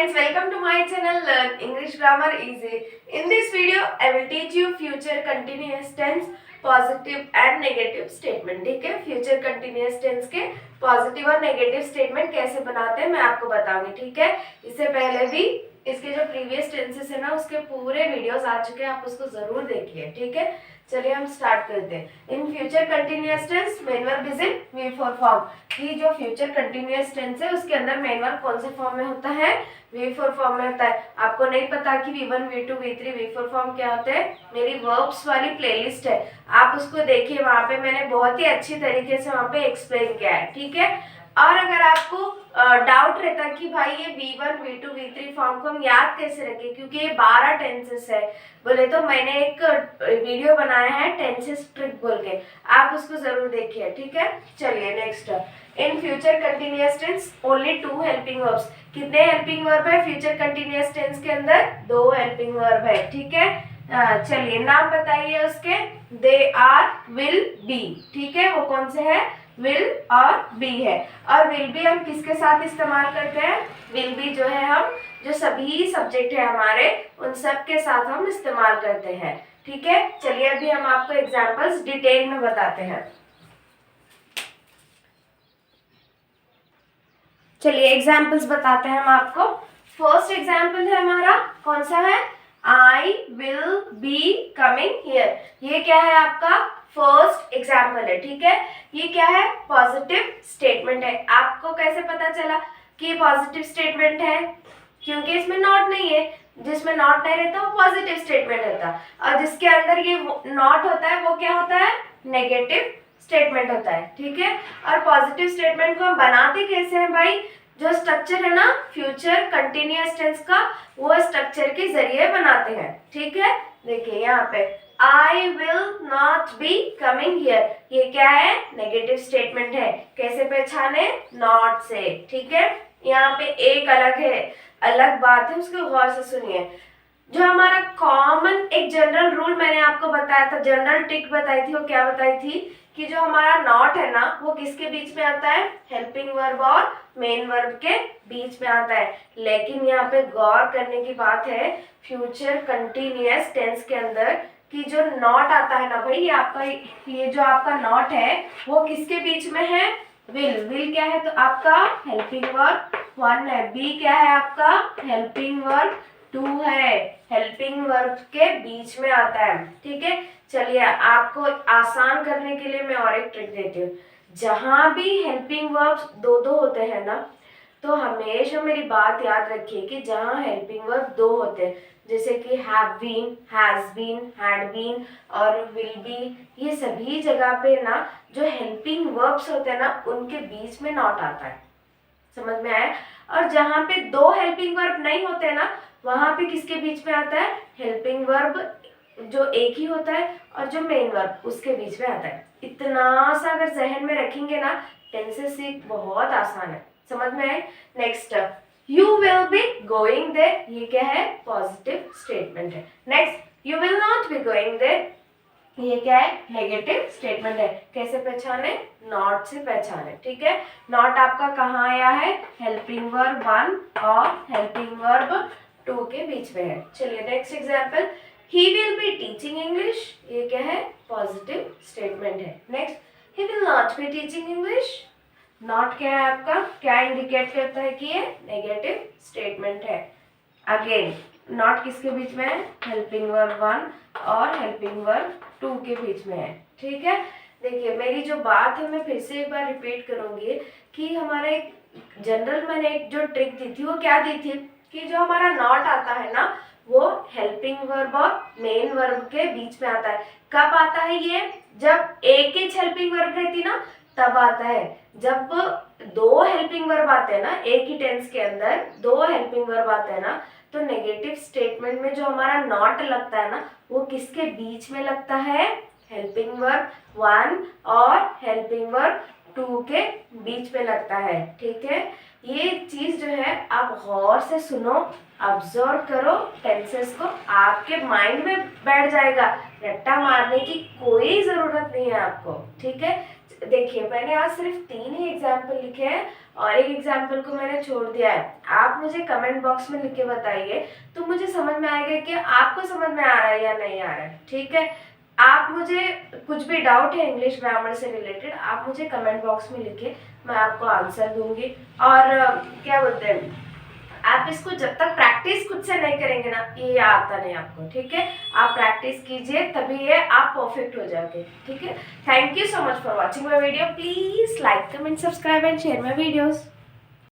friends, welcome to my channel Learn English Grammar Easy. In this video, I will teach you future continuous tense, positive and negative statement. ठीक है, future continuous tense के positive और negative statement कैसे बनाते हैं मैं आपको बताऊंगी. ठीक है, इससे पहले भी इसके जो previous tenses है ना उसके पूरे videos आ चुके हैं, आप उसको जरूर देखिए. ठीक है, चलिए हम स्टार्ट करते हैं. In future continuous tense main verb is in V4 form. कि जो फ्यूचर कंटिन्यूअस टेंस है उसके अंदर मेन वर्ब कौन से फॉर्म में होता है? V4 फॉर्म में होता है. आपको नहीं पता कि V1 V2 V3 V4 form क्या होते हैं? मेरी वर्ब्स वाली प्लेलिस्ट है, आप उसको देखिए, वहाँ पे मैंने बहुत ही अच्छी तरीके से वहाँ पे एक्सप्लेन किया है. ठीक है, और अगर आपको डाउट रहता कि भाई ये V1 V2 V3 फॉर्म को हम याद कैसे रखें क्योंकि ये 12 टेंसेस है बोले, तो मैंने एक वीडियो बनाया है टेंसेस ट्रिक बोल के, आप उसको जरूर देखिए. ठीक है, चलिए next. In future continuous tense only 2 helping verbs. कितने हेल्पिंग वर्ब है फ्यूचर कंटिन्यूअस टेंस के अंदर? 2 हेल्पिंग वर्ब है. ठीक है, चलिए नाम बताइए उसके. They are, will, be. ठीक है, वो कौन से है? विल और बी है. और विल बी हम किसके साथ इस्तेमाल करते हैं? विल बी जो है हम जो सभी सब्जेक्ट है हमारे उन सब के साथ हम इस्तेमाल करते हैं. ठीक है, चलिए अभी हम आपको एग्जांपल्स डिटेल में बताते हैं. चलिए एग्जाम्पल्स बताते हैं हम आपको. फर्स्ट एग्जाम्पल है हमारा, कौन सा है? I will be coming here. ये क्या है? आपका फर्स्ट एग्जाम्पल है. ठीक है, ये क्या है? पॉजिटिव स्टेटमेंट है. आपको कैसे पता चला कि ये पॉजिटिव स्टेटमेंट है? क्योंकि इसमें नॉट नहीं है. जिसमें नॉट नहीं रहता वो पॉजिटिव स्टेटमेंट रहता, और जिसके अंदर ये नॉट होता है वो क्या होता है? नेगेटिव स्टेटमेंट होता है. ठीक है, और पॉजिटिव स्टेटमेंट को हम बनाते कैसे हैं भाई? जो स्ट्रक्चर है ना फ्यूचर कंटिन्यूअस टेंस का, वो स्ट्रक्चर के जरिए बनाते हैं. ठीक है, देखिए यहाँ पे I will not be coming here, ये क्या है? नेगेटिव स्टेटमेंट है. कैसे पहचाने? नॉट से. ठीक है, यहाँ पे एक अलग बात है, उसको गौर से सुनिए. जो हमारा कॉमन एक जनरल रूल मैंने आपको बताया था, जनरल ट्रिक बताई थी, वो क्या बताई थी कि जो हमारा नॉट है ना वो किसके बीच में आता है? हेल्पिंग वर्ब और मेन वर्ब के बीच में आता है. लेकिन यहाँ पे गौर करने की बात है फ्यूचर कंटिन्यूअस टेंस के अंदर कि जो नॉट आता है ना भाई, ये आपका ये जो आपका नॉट है वो किसके बीच में है? विल. विल क्या है? तो आपका हेल्पिंग वर्ब 1 है. बी क्या है? आपका हेल्पिंग वर्ब 2 है. हेल्पिंग वर्ब के बीच में आता है. ठीक है, चलिए आपको आसान करने के लिए मैं और एक ट्रिक देती हूँ. जहां भी हेल्पिंग वर्ब्स 2 होते हैं ना, तो हमेशा मेरी बात याद रखिए कि जहां हेल्पिंग वर्ब 2 होते हैं, जैसे कि have been, has been, had been और विल बी, ये सभी जगह पे ना जो हेल्पिंग वर्ब्स होते हैं ना उनके बीच में नॉट आता है. समझ में आया? और जहां पे 2 हेल्पिंग वर्ब नहीं होते ना, वहां पे किसके बीच में आता है? हेल्पिंग वर्ब जो एक ही होता है और जो मेन वर्ब उसके बीच में आता है. इतना सा अगर जहन में रखेंगे ना, टेंसेस सीख बहुत आसान है. समझ में आए? Next, you will be going there, ये क्या है? पॉजिटिव स्टेटमेंट है. Next, you will not be going there, ये क्या है? नेगेटिव स्टेटमेंट है. कैसे पहचाने? नॉट से पहचाने. ठीक है, नॉट आपका कहाँ आया है? हेल्पिंग वर्ब 1 और हेल्पिंग वर्ब 2 के बीच में है. चलिए next example, he will be teaching English, ये क्या है? पॉजिटिव स्टेटमेंट है. Next, he will not be teaching English, not क्या है आपका? क्या इंडिकेट करता है कि ये नेगेटिव स्टेटमेंट है. अगेन नॉट किसके बीच में है? हेल्पिंग वर्ब 1 और हेल्पिंग वर्ब 2 के बीच में है. ठीक है, देखिए मेरी जो बात है मैं फिर से एक बार रिपीट करूंगी कि हमारा एक जनरल मैंने एक जो ट्रिक दी थी वो क्या दी थी कि जो हमारा नॉट आता है ना वो हेल्पिंग वर्ब और मेन वर्ब के बीच में आता है. कब आता है ये? जब एक ही हेल्पिंग वर्ब रहती ना तब आता है. जब 2 हेल्पिंग वर्ब आते हैं ना एक ही टेंस के अंदर, 2 हेल्पिंग वर्ब आते हैं ना, तो नेगेटिव स्टेटमेंट में जो हमारा नॉट लगता है ना वो किसके बीच में लगता है? हेल्पिंग वर्ब 1 और हेल्पिंग वर्ब 2 के बीच में लगता है. ठीक है, ये चीज जो है आप गौर से सुनो, ऑब्जर्व करो टेंसेस को, आपके माइंड में बैठ जाएगा. रट्टा मारने की कोई जरूरत नहीं है आपको. ठीक है, देखिए मैंने आज सिर्फ 3 ही एग्जाम्पल लिखे हैं और एक एग्जाम्पल को मैंने छोड़ दिया है। आप मुझे कमेंट बॉक्स में लिख के बताइए तो मुझे समझ में आएगा कि आपको समझ में आ रहा है या नहीं आ रहा है। ठीक है, आप मुझे कुछ भी डाउट है इंग्लिश ग्रामर से रिलेटेड आप मुझे कमेंट बॉक्स में लिखिए, मैं आपको आंसर दूंगी। और क्या बोलते हैं, आप इसको जब तक प्रैक्टिस खुद से नहीं करेंगे ना ये आता नहीं आपको। ठीक है, आप प्रैक्टिस कीजिए तभी ये आप परफेक्ट हो जाओगे। ठीक है, thank you so much for watching my video. Please like comment subscribe and share my videos.